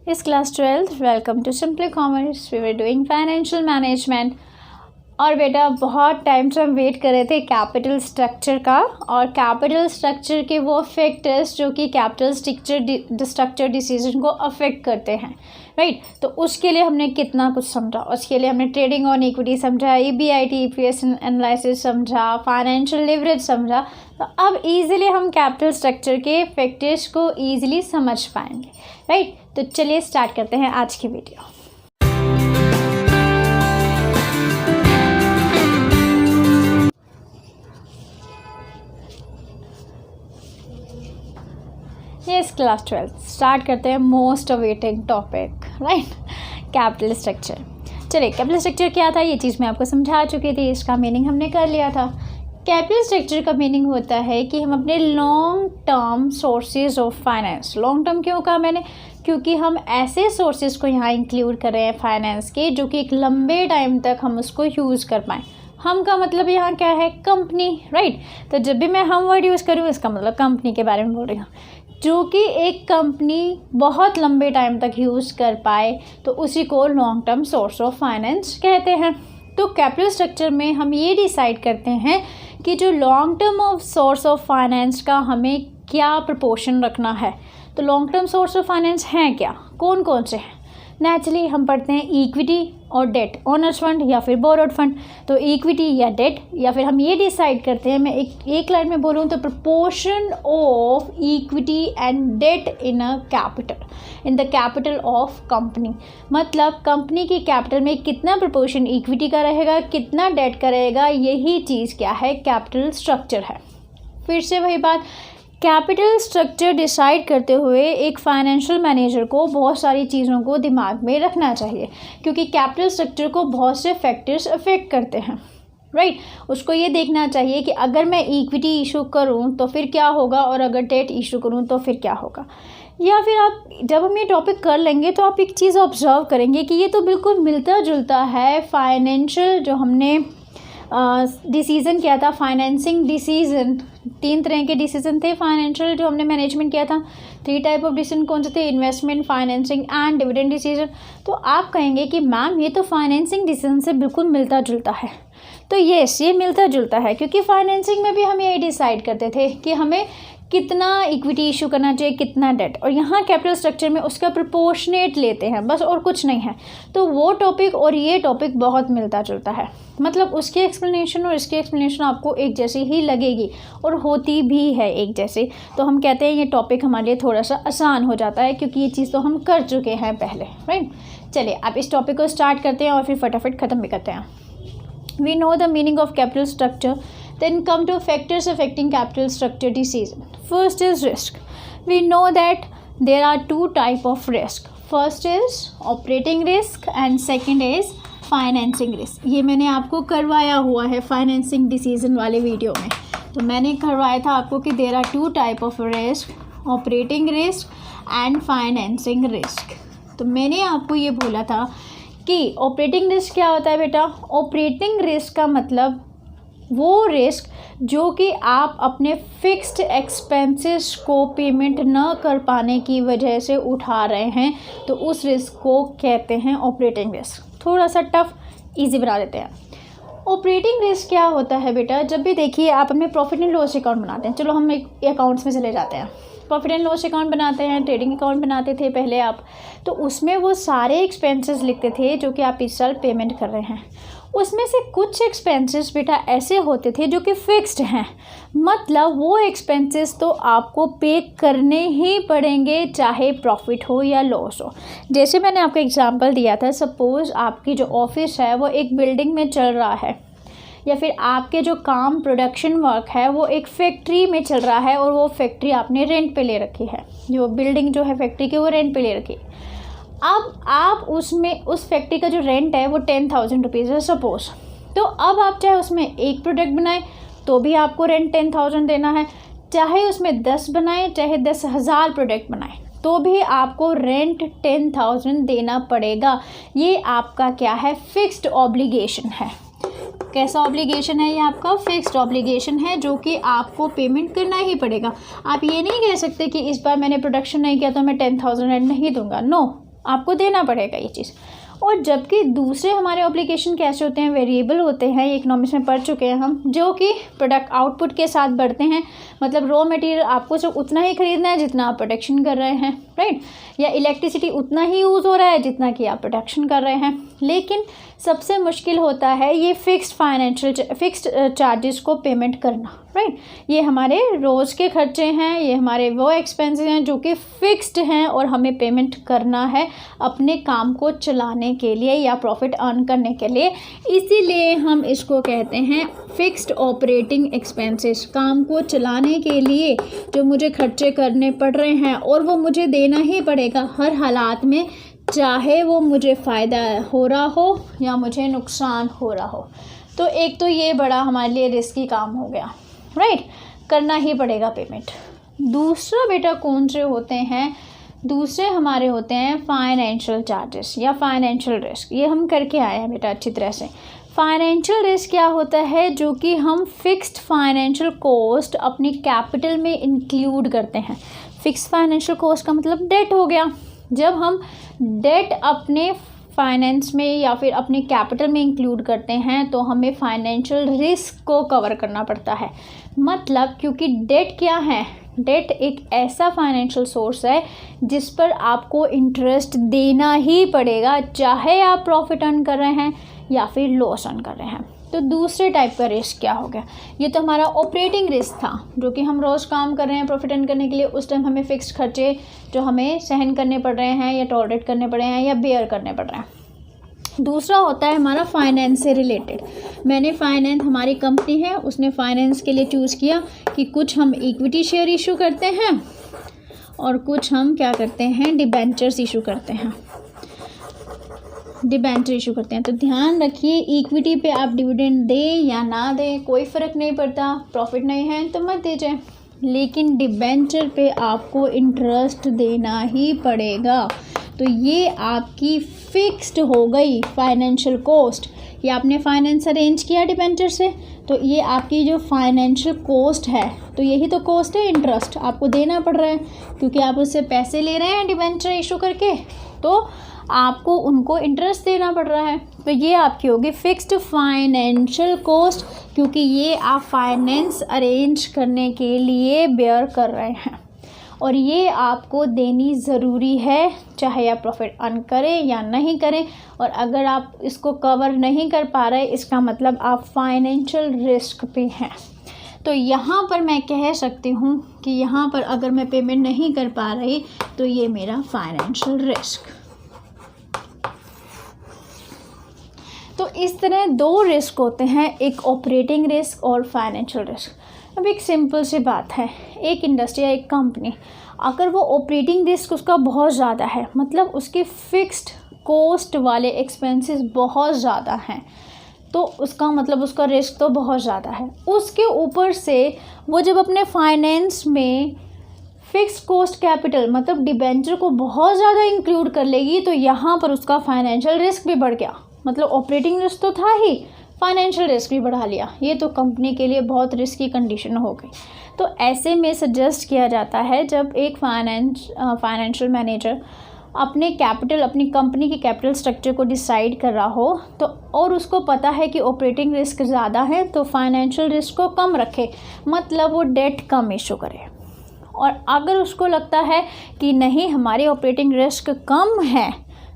Is class 12th. Welcome to Simply Commerce. We were doing financial management. और बेटा बहुत time से हम वेट कर रहे थे कैपिटल स्ट्रक्चर का, और कैपिटल स्ट्रक्चर के वो फैक्टर्स जो कि कैपिटल स्ट्रक्चर डिसीजन को अफेक्ट करते हैं, राइट। तो उसके लिए हमने कितना कुछ समझा। उसके लिए हमने ट्रेडिंग ऑन इक्विटी समझा, EBIT EPS एनालिसिस समझा, फाइनेंशियल लिवरेज समझा। तो अब इजीली हम कैपिटल स्ट्रक्चर के फैक्टर्स को इजीली समझ पाएंगे, राइट। तो चलिए स्टार्ट करते हैं आज की वीडियो। यस क्लास 12 स्टार्ट करते हैं most awaiting topic, right, capital structure. चलिए, कैपिटल स्ट्रक्चर क्या था ये चीज़ मैं आपको समझा चुकी थी, इसका मीनिंग हमने कर लिया था। कैपिटल स्ट्रक्चर का मीनिंग होता है कि हम अपने long term sources of finance, long term क्यों कहा मैंने, क्योंकि हम ऐसे सोर्सेज को यहाँ इंक्लूड कर रहे हैं फाइनेंस के जो कि एक लंबे टाइम तक हम उसको यूज़ कर पाएँ। हम का मतलब यहाँ क्या है, कंपनी, राइट। तो जब भी मैं हम वर्ड यूज़ करूँ इसका मतलब कंपनी के बारे में बोल रही हूँ, जो कि एक कंपनी बहुत लंबे टाइम तक यूज़ कर पाए, तो उसी को long term source of finance कहते हैं। तो कैपिटल स्ट्रक्चर में हम ये डिसाइड करते हैं कि जो long term of source of finance का हमें क्या प्रपोर्शन रखना है। तो long term source of finance हैं क्या, कौन कौन से हैं। नेचुरली हम पढ़ते हैं इक्विटी और डेट, ओनर्स फंड या फिर बोरोड फंड। तो इक्विटी या डेट, या फिर हम ये डिसाइड करते हैं, मैं एक लाइन में बोलूँ तो proportion of equity and debt in a capital, in the capital of company. मतलब कंपनी की कैपिटल में कितना प्रपोर्शन इक्विटी का रहेगा, कितना डेट का रहेगा, यही चीज़ क्या है, कैपिटल स्ट्रक्चर है। फिर से वही बात, कैपिटल स्ट्रक्चर डिसाइड करते हुए एक फाइनेंशियल मैनेजर को बहुत सारी चीज़ों को दिमाग में रखना चाहिए, क्योंकि कैपिटल स्ट्रक्चर को बहुत से फैक्टर्स अफेक्ट करते हैं, राइट। उसको ये देखना चाहिए कि अगर मैं इक्विटी इशू करूं तो फिर क्या होगा, और अगर डेट इशू करूं तो फिर क्या होगा। या फिर आप जब हम ये टॉपिक कर लेंगे तो आप एक चीज़ ऑब्जर्व करेंगे कि ये तो बिल्कुल मिलता जुलता है फाइनेंशियल जो हमने डिसीज़न किया था, फाइनेंसिंग डिसीज़न। 3 तरह के डिसीजन थे फाइनेंशियल जो हमने मैनेजमेंट किया था। 3 टाइप ऑफ डिसीजन कौन से थे, investment, financing and dividend decision. तो आप कहेंगे कि मैम ये तो फाइनेंसिंग डिसीजन से बिल्कुल मिलता जुलता है। तो यस, ये मिलता जुलता है, क्योंकि फाइनेंसिंग में भी हम ये डिसाइड करते थे कि हमें कितना इक्विटी इशू करना चाहिए, कितना डेट, और यहाँ कैपिटल स्ट्रक्चर में उसका प्रोपोर्शनेट लेते हैं बस, और कुछ नहीं है। तो वो टॉपिक और ये टॉपिक बहुत मिलता जुलता है, मतलब उसकी एक्सप्लेनेशन और इसकी एक्सप्लेनेशन आपको एक जैसी ही लगेगी और होती भी है एक जैसी। तो हम कहते हैं ये टॉपिक हमारे लिए थोड़ा सा आसान हो जाता है, क्योंकि ये चीज़ तो हम कर चुके हैं पहले, राइट। चलिए अब इस टॉपिक को स्टार्ट करते हैं और फिर फटाफट ख़त्म भी करते हैं। We know the meaning of capital structure, then come to factors affecting capital structure decision. First is risk. We know that there are 2 type of risk. First is operating risk and second is financing risk. ये मैंने आपको करवाया हुआ है financing decision वाले video में। तो मैंने करवाया था आपको कि there are 2 type of risk, operating risk and financing risk. तो मैंने आपको ये बोला था कि ऑपरेटिंग रिस्क क्या होता है बेटा। ऑपरेटिंग रिस्क का मतलब वो रिस्क जो कि आप अपने फिक्स्ड एक्सपेंसेस को पेमेंट न कर पाने की वजह से उठा रहे हैं, तो उस रिस्क को कहते हैं ऑपरेटिंग रिस्क। थोड़ा सा टफ इजी बना देते हैं। ऑपरेटिंग रिस्क क्या होता है बेटा, जब भी देखिए आप अपने प्रॉफिट एंड लॉस अकाउंट बनाते हैं, चलो हम एक अकाउंट्स में चले जाते हैं, प्रॉफिट एंड लॉस अकाउंट बनाते हैं, ट्रेडिंग अकाउंट बनाते थे पहले आप, तो उसमें वो सारे एक्सपेंसेस लिखते थे जो कि आप इस साल पेमेंट कर रहे हैं। उसमें से कुछ एक्सपेंसेस बेटा ऐसे होते थे जो कि फिक्स्ड हैं, मतलब वो एक्सपेंसेस तो आपको पे करने ही पड़ेंगे चाहे प्रॉफिट हो या लॉस हो। जैसे मैंने आपको एग्जांपल दिया था, सपोज़ आपकी जो ऑफिस है वो एक बिल्डिंग में चल रहा है, या फिर आपके जो काम प्रोडक्शन वर्क है वो एक फैक्ट्री में चल रहा है, और वो फैक्ट्री आपने रेंट पे ले रखी है, जो बिल्डिंग जो है फैक्ट्री की वो रेंट पे ले रखी है। अब आप उसमें उस फैक्ट्री का जो रेंट है वो 10,000 रुपीज़ है सपोज़। तो अब आप चाहे उसमें एक प्रोडक्ट बनाएं तो भी आपको रेंट 10,000 देना है, चाहे उसमें 10 बनाएं, चाहे 10,000 प्रोडक्ट बनाएं तो भी आपको रेंट 10,000 देना पड़ेगा। ये आपका क्या है, फिक्स्ड ऑब्लिगेशन है। कैसा ऑब्लिगेशन है, ये आपका फिक्स्ड ऑब्लिगेशन है जो कि आपको पेमेंट करना ही पड़ेगा। आप ये नहीं कह सकते कि इस बार मैंने प्रोडक्शन नहीं किया तो मैं 10,000 रेंट नहीं दूंगा। नो, आपको देना पड़ेगा ये चीज़। और जबकि दूसरे हमारे ऑब्लिगेशन कैसे होते हैं, वेरिएबल होते हैं, इकोनॉमिक्स में पढ़ चुके हैं हम, जो कि प्रोडक्ट आउटपुट के साथ बढ़ते हैं। मतलब रॉ मटेरियल आपको सिर्फ उतना ही खरीदना है जितना आप प्रोडक्शन कर रहे हैं, राइट, या इलेक्ट्रिसिटी उतना ही यूज़ हो रहा है जितना कि आप प्रोडक्शन कर रहे हैं। लेकिन सबसे मुश्किल होता है ये फिक्स्ड चार्जेस को पेमेंट करना, राइट। ये हमारे रोज़ के खर्चे हैं, ये हमारे वो एक्सपेंसेस हैं जो कि फिक्स्ड हैं और हमें पेमेंट करना है अपने काम को चलाने के लिए या प्रॉफिट अर्न करने के लिए। इसीलिए हम इसको कहते हैं फिक्स्ड ऑपरेटिंग एक्सपेंसेस। काम को चलाने के लिए जो मुझे खर्चे करने पड़ रहे हैं और वो मुझे देना ही पड़ेगा हर हालात में, चाहे वो मुझे फ़ायदा हो रहा हो या मुझे नुकसान हो रहा हो। तो एक तो ये बड़ा हमारे लिए रिस्की काम हो गया, राइट, करना ही पड़ेगा पेमेंट। दूसरा बेटा कौन से होते हैं, दूसरे हमारे होते हैं फाइनेंशियल चार्जेस या फाइनेंशियल रिस्क। ये हम करके आए हैं बेटा अच्छी तरह से। फाइनेंशियल रिस्क क्या होता है, जो कि हम फिक्स्ड फाइनेंशियल कॉस्ट अपनी कैपिटल में इंक्लूड करते हैं। फिक्स्ड फाइनेंशियल कॉस्ट का मतलब डेट हो गया। जब हम डेट अपने फाइनेंस में या फिर अपने कैपिटल में इंक्लूड करते हैं तो हमें फाइनेंशियल रिस्क को कवर करना पड़ता है। मतलब क्योंकि डेट क्या है, डेट एक ऐसा फाइनेंशियल सोर्स है जिस पर आपको इंटरेस्ट देना ही पड़ेगा, चाहे आप प्रॉफिट अर्न कर रहे हैं या फिर लॉस अर्न कर रहे हैं। तो दूसरे टाइप का रिस्क क्या हो गया, ये तो हमारा ऑपरेटिंग रिस्क था, जो कि हम रोज़ काम कर रहे हैं प्रॉफिट अर्न करने के लिए। उस टाइम हमें फिक्स्ड खर्चे जो हमें सहन करने पड़ रहे हैं या टॉलरेट करने पड़ रहे हैं या बेयर करने पड़ रहे हैं। दूसरा होता है हमारा फाइनेंस से रिलेटेड। मैंने फाइनेंस, हमारी कंपनी है, उसने फाइनेंस के लिए चूज़ किया कि कुछ हम इक्विटी शेयर इशू करते हैं और कुछ हम क्या करते हैं, डिबेंचर्स इशू करते हैं। डिबेंचर इशू करते हैं। तो ध्यान रखिए, इक्विटी पे आप डिविडेंड दें या ना दें कोई फ़र्क नहीं पड़ता, प्रॉफिट नहीं है तो मत दीजिए। लेकिन डिबेंचर पे आपको इंटरेस्ट देना ही पड़ेगा। तो ये आपकी फिक्स्ड हो गई फाइनेंशियल कॉस्ट। ये आपने फाइनेंस अरेंज किया डिबेंचर से, तो ये आपकी जो फाइनेंशियल कॉस्ट है, तो यही तो कॉस्ट है, इंटरेस्ट आपको देना पड़ रहा है क्योंकि आप उससे पैसे ले रहे हैं डिबेंचर इशू करके, तो आपको उनको इंटरेस्ट देना पड़ रहा है। तो ये आपकी होगी फिक्स्ड फाइनेंशियल कॉस्ट, क्योंकि ये आप फाइनेंस अरेंज करने के लिए बेयर कर रहे हैं और ये आपको देनी ज़रूरी है, चाहे आप प्रॉफिट अर्न करें या नहीं करें। और अगर आप इसको कवर नहीं कर पा रहे, इसका मतलब आप फाइनेंशियल रिस्क पे हैं। तो यहाँ पर मैं कह सकती हूँ कि यहाँ पर अगर मैं पेमेंट नहीं कर पा रही तो ये मेरा फाइनेंशियल रिस्क। तो इस तरह दो रिस्क होते हैं, एक ऑपरेटिंग रिस्क और फाइनेंशियल रिस्क। अब एक सिंपल सी बात है, एक इंडस्ट्री या एक कंपनी अगर वो ऑपरेटिंग रिस्क उसका बहुत ज़्यादा है, मतलब उसके फिक्स्ड कॉस्ट वाले एक्सपेंसेस बहुत ज़्यादा हैं, तो उसका मतलब उसका रिस्क तो बहुत ज़्यादा है। उसके ऊपर से वो जब अपने फाइनेंस में फिक्स्ड कॉस्ट कैपिटल मतलब डिबेंचर को बहुत ज़्यादा इंक्लूड कर लेगी, तो यहाँ पर उसका फाइनेंशियल रिस्क भी बढ़ गया। मतलब ऑपरेटिंग रिस्क तो था ही, फाइनेंशियल रिस्क भी बढ़ा लिया। ये तो कंपनी के लिए बहुत रिस्की कंडीशन हो गई। तो ऐसे में सजेस्ट किया जाता है जब एक फाइनेंशियल मैनेजर अपने कैपिटल, अपनी कंपनी की कैपिटल स्ट्रक्चर को डिसाइड कर रहा हो तो, और उसको पता है कि ऑपरेटिंग रिस्क ज़्यादा है, तो फाइनेंशियल रिस्क को कम रखे, मतलब वो डेट कम इशू करे। और अगर उसको लगता है कि नहीं हमारी ऑपरेटिंग रिस्क कम है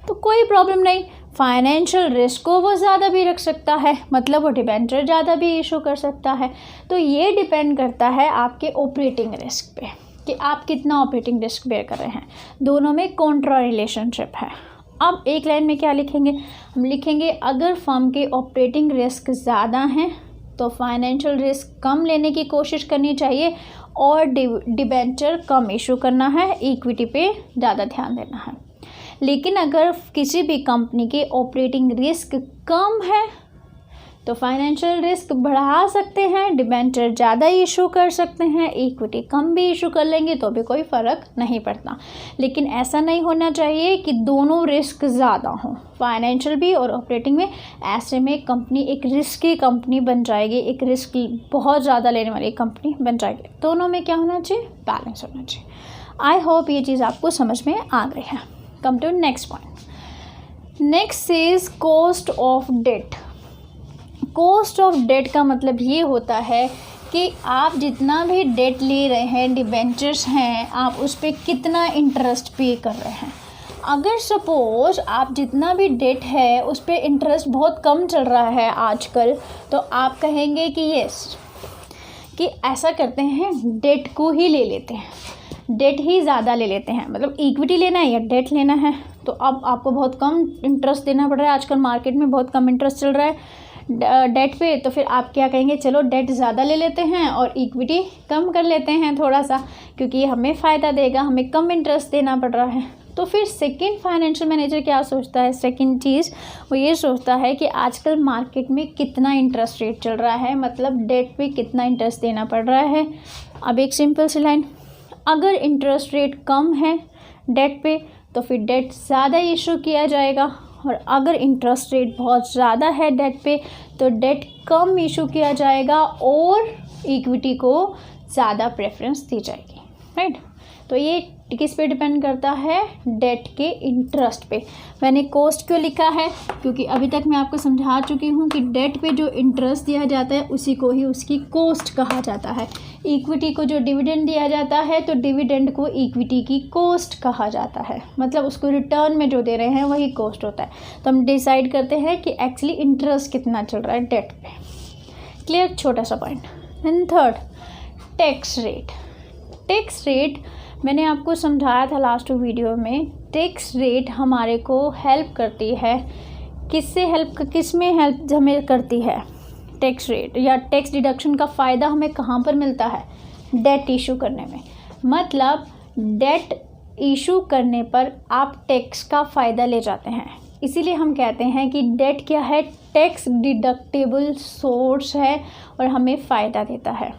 तो कोई प्रॉब्लम नहीं, फाइनेंशियल रिस्क को वो ज़्यादा भी रख सकता है, मतलब वो डिबेंचर ज़्यादा भी इशू कर सकता है। तो ये डिपेंड करता है आपके ऑपरेटिंग रिस्क पे कि आप कितना ऑपरेटिंग रिस्क बेयर कर रहे हैं। दोनों में कॉन्ट्रा रिलेशनशिप है। अब एक लाइन में क्या लिखेंगे, हम लिखेंगे अगर फर्म के ऑपरेटिंग रिस्क ज़्यादा हैं तो फाइनेंशियल रिस्क कम लेने की कोशिश करनी चाहिए और डिबेंचर कम इशू करना है, इक्विटी पे ज़्यादा ध्यान देना है। लेकिन अगर किसी भी कंपनी के ऑपरेटिंग रिस्क कम है तो फाइनेंशियल रिस्क बढ़ा सकते हैं, डिबेंचर ज़्यादा इशू कर सकते हैं, इक्विटी कम भी इशू कर लेंगे तो भी कोई फ़र्क नहीं पड़ता। लेकिन ऐसा नहीं होना चाहिए कि दोनों रिस्क ज़्यादा हों, फाइनेंशियल भी और ऑपरेटिंग में। ऐसे में कंपनी एक रिस्की कंपनी बन जाएगी, एक रिस्क बहुत ज़्यादा लेने वाली कंपनी बन जाएगी। दोनों में क्या होना चाहिए, बैलेंस होना चाहिए। आई होप ये चीज़ आपको समझ में आ गई है। Come to next point. Next is cost of debt. Cost of debt का मतलब ये होता है कि आप जितना भी डेट ले रहे हैं, डिबेंचर्स हैं, आप उस पर कितना इंटरेस्ट पे कर रहे हैं। अगर सपोज़ आप जितना भी डेट है उस पर इंटरेस्ट बहुत कम चल रहा है आजकल, तो आप कहेंगे कि यस, कि ऐसा करते हैं डेट को ही ले लेते हैं, डेट ही ज़्यादा ले लेते हैं। मतलब इक्विटी लेना है या डेट लेना है, तो अब आपको बहुत कम इंटरेस्ट देना पड़ रहा है। आजकल मार्केट में बहुत कम इंटरेस्ट चल रहा है डेट पे, तो फिर आप क्या कहेंगे, चलो डेट ज़्यादा ले लेते हैं और इक्विटी कम कर लेते हैं थोड़ा सा, क्योंकि ये हमें फ़ायदा देगा, हमें कम इंटरेस्ट देना पड़ रहा है। तो फिर सेकंड फाइनेंशियल मैनेजर क्या सोचता है, सेकंड चीज़ वो ये सोचता है कि आजकल मार्केट में कितना इंटरेस्ट रेट चल रहा है, मतलब डेट पे कितना इंटरेस्ट देना पड़ रहा है। अब एक सिंपल सी लाइन, अगर इंटरेस्ट रेट कम है डेट पे तो फिर डेट ज़्यादा इशू किया जाएगा, और अगर इंटरेस्ट रेट बहुत ज़्यादा है डेट पे तो डेट कम इशू किया जाएगा और इक्विटी को ज़्यादा प्रेफरेंस दी जाएगी, राइट। तो ये किस पे डिपेंड करता है, डेट के इंटरेस्ट पे। मैंने कॉस्ट क्यों लिखा है, क्योंकि अभी तक मैं आपको समझा चुकी हूँ कि डेट पे जो इंटरेस्ट दिया जाता है उसी को ही उसकी कॉस्ट कहा जाता है। इक्विटी को जो डिविडेंड दिया जाता है तो डिविडेंड को इक्विटी की कॉस्ट कहा जाता है, मतलब उसको रिटर्न में जो दे रहे हैं वही कॉस्ट होता है। तो हम डिसाइड करते हैं कि एक्चुअली इंटरेस्ट कितना चल रहा है डेट पे। क्लियर, छोटा सा point. And third, tax rate. Tax rate मैंने आपको समझाया था लास्ट वीडियो में। टैक्स रेट हमारे को हेल्प करती है, किस में हेल्प हमें करती है, टैक्स रेट या टैक्स डिडक्शन का फ़ायदा हमें कहाँ पर मिलता है, डेट इशू करने में। मतलब डेट इशू करने पर आप टैक्स का फ़ायदा ले जाते हैं, इसीलिए हम कहते हैं कि डेट क्या है, टैक्स डिडक्टेबल सोर्स है और हमें फ़ायदा देता है,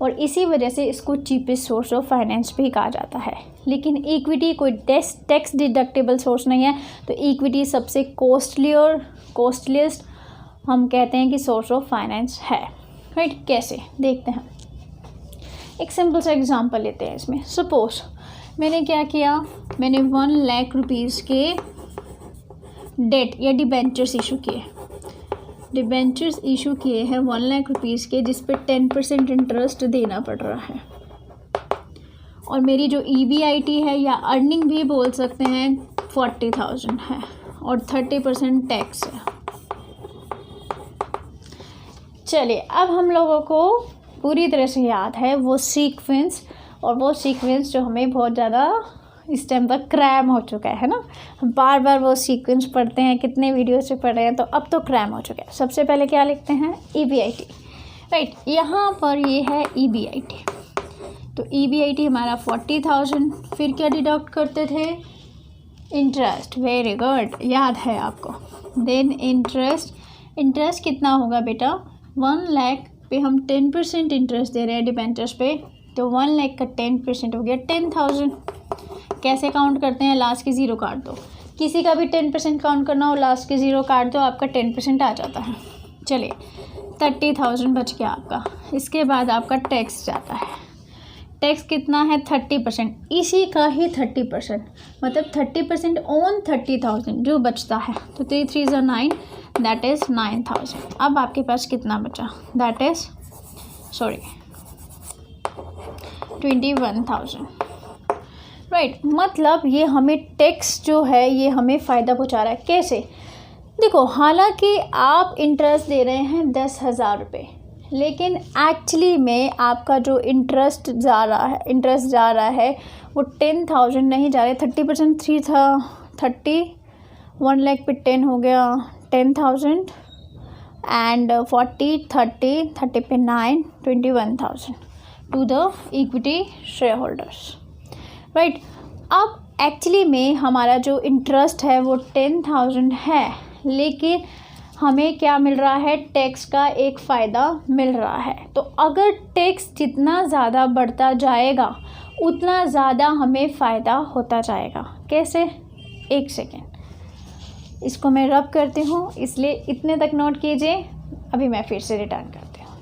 और इसी वजह से इसको चीपेस्ट सोर्स ऑफ फाइनेंस भी कहा जाता है। लेकिन इक्विटी कोई टैक्स डिडक्टेबल सोर्स नहीं है, तो इक्विटी सबसे कॉस्टली और कॉस्टलीस्ट हम कहते हैं कि सोर्स ऑफ फाइनेंस है, राइट। कैसे देखते हैं, एक सिंपल सा एग्जांपल लेते हैं इसमें। सपोज मैंने क्या किया, मैंने 1 लाख रुपीज़ के डेट या डिबेंचर्स इशू किए, डिबेंचर्स इशू किए हैं 1 लाख रुपीज़ के, जिस पे 10% इंटरेस्ट देना पड़ रहा है, और मेरी जो EBIT है या अर्निंग भी बोल सकते हैं 40,000 है, और 30% टैक्स है। चलिए, अब हम लोगों को पूरी तरह से याद है वो सीक्वेंस, और वो सीक्वेंस जो हमें बहुत ज़्यादा इस टाइम तक क्रैम हो चुका है ना। हम बार बार वो सीक्वेंस पढ़ते हैं, कितने वीडियो से पढ़ रहे हैं, तो अब तो क्रैम हो चुका है। सबसे पहले क्या लिखते हैं, EBIT, राइट। यहाँ पर ये है EBIT, तो EBIT हमारा 40,000। फिर क्या डिडक्ट करते थे, इंटरेस्ट, वेरी गुड, याद है आपको। देन इंटरेस्ट कितना होगा बेटा, 1 लाख पे हम 10% इंटरेस्ट दे रहे हैं डिबेंचर्स पे, तो 1 लाख का 10% हो गया 10,000। कैसे काउंट करते हैं, लास्ट के ज़ीरो काट दो, किसी का भी 10% काउंट करना हो, लास्ट के ज़ीरो काट दो, आपका 10% आ जाता है। चलिए, 30,000 बच गया आपका। इसके बाद आपका टैक्स जाता है, टैक्स कितना है 30%, इसी का ही 30%, मतलब 30% ऑन 30,000 जो बचता है, तो 3 3 ज़ा 9, दैट इज़ 9,000। अब आपके पास कितना बचा, दैट इज़ 21,000, राइट। मतलब ये हमें टैक्स जो है ये हमें फ़ायदा पहुंचा रहा है। कैसे, देखो, हालांकि आप इंटरेस्ट दे रहे हैं 10,000 रुपये, लेकिन एक्चुअली में आपका जो इंटरेस्ट जा रहा है वो 10,000 नहीं जा रहे। 30% 3 था 30, 1 लाख पे 10 हो गया 10,000, एंड 40 30 पे 9, 21,000 to the equity share holders, right. अब एक्चुअली में हमारा जो इंटरेस्ट है वो 10,000 है, लेकिन हमें क्या मिल रहा है, टैक्स का एक फ़ायदा मिल रहा है। तो अगर टैक्स जितना ज़्यादा बढ़ता जाएगा उतना ज़्यादा हमें फ़ायदा होता जाएगा। कैसे, एक सेकेंड, इसको मैं रब करती हूँ, इसलिए इतने तक नोट कीजिए, अभी मैं फिर से रिटर्न करती हूँ।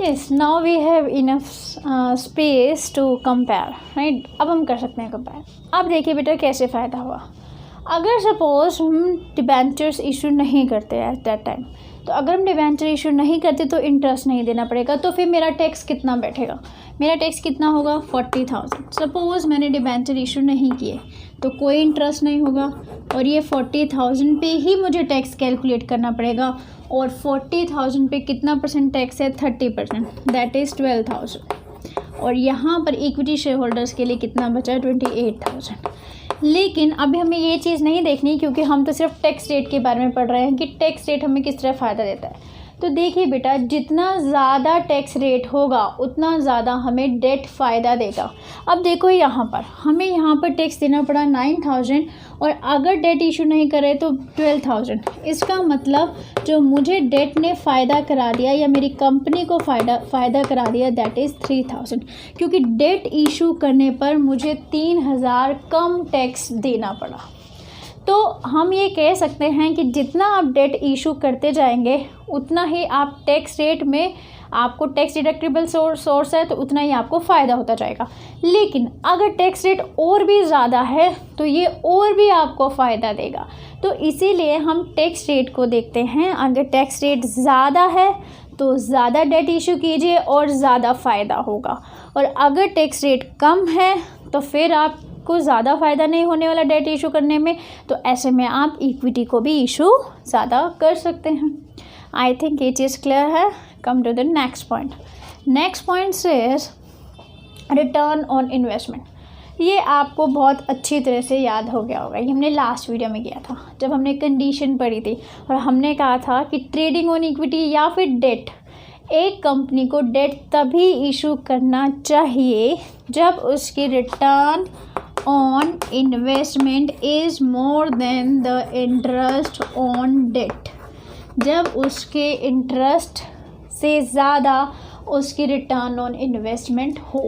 Yes, now we have enough space to compare, right. अब हम कर सकते हैं कंपेयर। अब देखिए बेटा कैसे फ़ायदा हुआ। अगर सपोज हम डिबेंचर्स इशू नहीं करते एट दैट टाइम, तो अगर हम डिबेंचर इशू नहीं करते तो इंटरेस्ट नहीं देना पड़ेगा, तो फिर मेरा टैक्स कितना बैठेगा? मेरा टैक्स कितना होगा? 40,000। सपोज़ मैंने डिबेंचर इशू नहीं किए तो कोई इंटरेस्ट नहीं होगा, और ये 40,000 पे ही मुझे टैक्स कैलकुलेट करना पड़ेगा। और 40,000 पे कितना परसेंट टैक्स है? 30%, दैट इज़ 12,000। और यहाँ पर इक्विटी शेयर होल्डर्स के लिए कितना बचा? 28,000। लेकिन अभी हमें ये चीज़ नहीं देखनी, क्योंकि हम तो सिर्फ टैक्स रेट के बारे में पढ़ रहे हैं कि टैक्स रेट हमें किस तरह फ़ायदा देता है। तो देखिए बेटा, जितना ज़्यादा टैक्स रेट होगा उतना ज़्यादा हमें डेट फ़ायदा देगा। अब देखो यहाँ पर हमें यहाँ पर टैक्स देना पड़ा 9,000, और अगर डेट इशू नहीं करे तो 12,000। इसका मतलब जो मुझे डेट ने फ़ायदा करा दिया या मेरी कंपनी को फ़ायदा करा दिया, दैट इज़ 3,000, क्योंकि डेट इशू करने पर मुझे 3,000 कम टैक्स देना पड़ा। तो हम ये कह सकते हैं कि जितना आप डेट इशू करते जाएंगे उतना ही आप टैक्स रेट में, आपको टैक्स डिडक्टेबल सोर्स है तो उतना ही आपको फ़ायदा होता जाएगा। लेकिन अगर टैक्स रेट और भी ज़्यादा है तो ये और भी आपको फ़ायदा देगा। तो इसीलिए हम टैक्स रेट को देखते हैं। अगर टैक्स रेट ज़्यादा है तो ज़्यादा डेट इशू कीजिए और ज़्यादा फ़ायदा होगा, और अगर टैक्स रेट कम है तो फिर आपको ज़्यादा फ़ायदा नहीं होने वाला डेट इशू करने में। तो ऐसे में आप इक्विटी को भी इशू ज़्यादा कर सकते हैं। आई थिंक ये चीज़ क्लियर है। Come to the next point. Next point is return on investment. ये आपको बहुत अच्छी तरह से याद हो गया होगा, ये हमने लास्ट वीडियो में किया था जब हमने कंडीशन पढ़ी थी, और हमने कहा था कि ट्रेडिंग ऑन इक्विटी या फिर डेट, एक कंपनी को डेट तभी इशू करना चाहिए जब उसकी return on investment is more than the interest on debt. जब उसके इंटरेस्ट से ज़्यादा उसकी रिटर्न ऑन इन्वेस्टमेंट हो,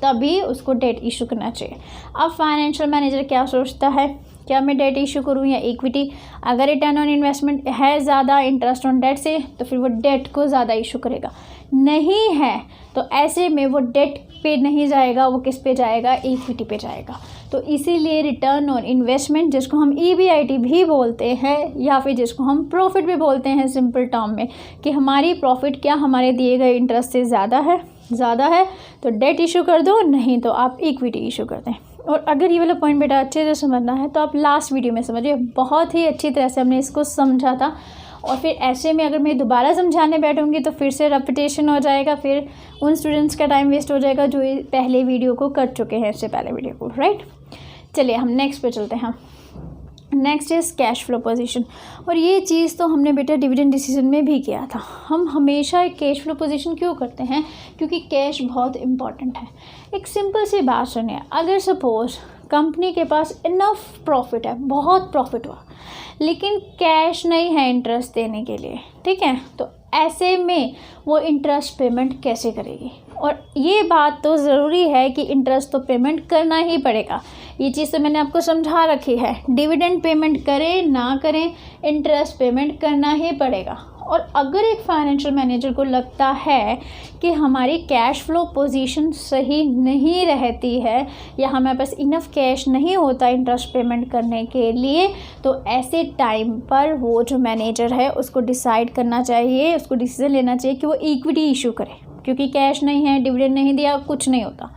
तभी उसको डेट इशू करना चाहिए। अब फाइनेंशियल मैनेजर क्या सोचता है, क्या मैं डेट इशू करूं या इक्विटी? अगर रिटर्न ऑन इन्वेस्टमेंट है ज़्यादा इंटरेस्ट ऑन डेट से, तो फिर वो डेट को ज़्यादा इशू करेगा। नहीं है तो ऐसे में वो डेट पे नहीं जाएगा, वो किस पे जाएगा? इक्विटी पे जाएगा। तो इसीलिए रिटर्न ऑन इन्वेस्टमेंट, जिसको हम EBIT भी बोलते हैं या फिर जिसको हम प्रॉफिट भी बोलते हैं सिंपल टर्म में, कि हमारी प्रॉफिट क्या हमारे दिए गए इंटरेस्ट से ज़्यादा है तो डेट इशू कर दो, नहीं तो आप इक्विटी इशू कर दें। और अगर ये वाला पॉइंट बेटा अच्छे से समझना है तो आप लास्ट वीडियो में समझिए, बहुत ही अच्छी तरह से हमने इसको समझा था। और फिर ऐसे में अगर मैं दोबारा समझाने बैठूंगी तो फिर से रेपिटेशन हो जाएगा, फिर उन स्टूडेंट्स का टाइम वेस्ट हो जाएगा जो पहले वीडियो को कर चुके हैं, इससे पहले वीडियो को, राइट। चलिए हम नेक्स्ट पे चलते हैं। Next is cash flow position. और ये चीज़ तो हमने बेटा डिविडेंड डिसीजन में भी किया था। हम हमेशा कैश फ्लो पोजीशन क्यों करते हैं? क्योंकि कैश बहुत इंपॉर्टेंट है। एक सिंपल सी बात सुनिए, अगर सपोज कंपनी के पास इनफ प्रॉफिट है, बहुत प्रॉफिट हुआ, लेकिन कैश नहीं है इंटरेस्ट देने के लिए, ठीक है, तो ऐसे में वो इंटरेस्ट पेमेंट कैसे करेगी? और ये बात तो ज़रूरी है कि इंटरेस्ट तो पेमेंट करना ही पड़ेगा। ये चीज़ तो मैंने आपको समझा रखी है, डिविडेंड पेमेंट करें ना करें, इंटरेस्ट पेमेंट करना ही पड़ेगा। और अगर एक फाइनेंशियल मैनेजर को लगता है कि हमारी कैश फ्लो पोजीशन सही नहीं रहती है या हमारे पास इनफ कैश नहीं होता इंटरेस्ट पेमेंट करने के लिए, तो ऐसे टाइम पर वो जो मैनेजर है उसको डिसाइड करना चाहिए, उसको डिसीजन लेना चाहिए कि वो इक्विटी इशू करे, क्योंकि कैश नहीं है, डिविडेंड नहीं दिया, कुछ नहीं होता।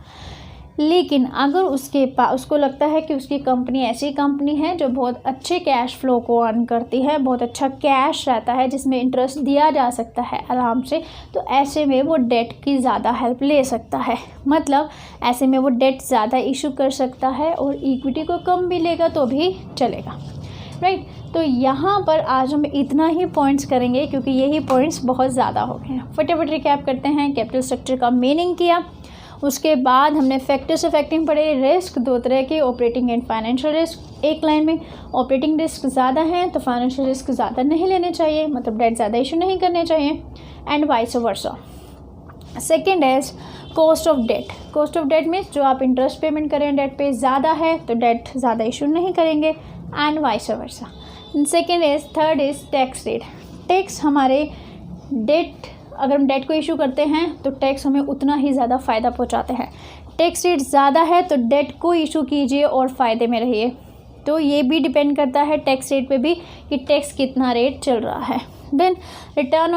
लेकिन अगर उसको लगता है कि उसकी कंपनी ऐसी कंपनी है जो बहुत अच्छे कैश फ्लो को अर्न करती है, बहुत अच्छा कैश रहता है जिसमें इंटरेस्ट दिया जा सकता है आराम से, तो ऐसे में वो डेट की ज़्यादा हेल्प ले सकता है। मतलब ऐसे में वो डेट ज़्यादा इशू कर सकता है और इक्विटी को कम भी लेगा तो भी चलेगा, राइट। तो यहाँ पर आज हम इतना ही पॉइंट्स करेंगे क्योंकि यही पॉइंट्स बहुत ज़्यादा हो गए हैं। फटाफट रिकैप करते हैं। कैपिटल स्ट्रक्चर का मीनिंग किया, उसके बाद हमने फैक्टर्स अफेक्टिंग पढ़े। रिस्क दो तरह के, ऑपरेटिंग एंड फाइनेंशियल रिस्क। एक लाइन में ऑपरेटिंग रिस्क ज़्यादा है तो फाइनेंशियल रिस्क ज़्यादा नहीं लेने चाहिए, मतलब डेट ज़्यादा इशू नहीं करने चाहिए, and vice versa. Second is cost of debt. Cost of debt means जो आप इंटरेस्ट पेमेंट करें डेट पे ज़्यादा है तो डेट ज़्यादा इशू नहीं करेंगे, and vice versa. Second is third is tax rate. Tax हमारे डेट अगर हम डेट को इशू करते हैं तो टैक्स हमें उतना ही ज़्यादा फ़ायदा पहुंचाते हैं। टैक्स रेट ज़्यादा है तो डेट को इशू कीजिए और फ़ायदे में रहिए। तो ये भी डिपेंड करता है टैक्स रेट पे भी कि टैक्स कितना रेट चल रहा है। देन रिटर्न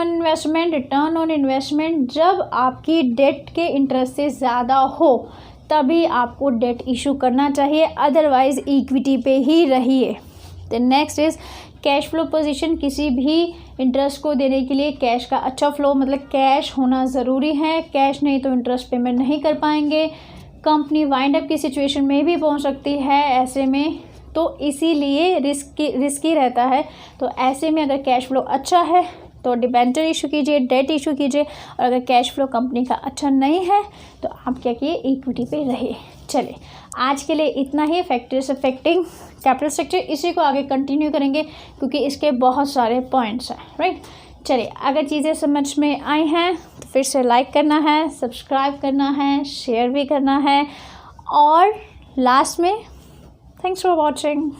ऑन इन्वेस्टमेंट जब आपकी डेट के इंटरेस्ट से ज़्यादा हो तभी आपको डेट इशू करना चाहिए, अदरवाइज़ इक्विटी पे ही रहिए। Then next is cash flow position. किसी भी इंटरेस्ट को देने के लिए कैश का अच्छा फ्लो मतलब कैश होना ज़रूरी है। कैश नहीं तो इंटरेस्ट पेमेंट नहीं कर पाएंगे। कंपनी वाइंड अप की सिचुएशन में भी पहुंच सकती है ऐसे में, तो इसीलिए रिस्की रहता है। तो ऐसे में अगर कैश फ्लो अच्छा है तो डिबेंचर इशू कीजिए, डेट इशू कीजिए, और अगर कैश फ्लो कंपनी का अच्छा नहीं है तो आप क्या किए, इक्विटी पे रहिए। चलिए आज के लिए इतना ही फैक्टर्स अफेक्टिंग कैपिटल स्ट्रक्चर, इसी को आगे कंटिन्यू करेंगे क्योंकि इसके बहुत सारे पॉइंट्स हैं, राइट। चलिए अगर चीज़ें समझ में आई हैं तो फिर से लाइक करना है, सब्सक्राइब करना है, शेयर भी करना है, और लास्ट में थैंक्स फॉर वॉचिंग।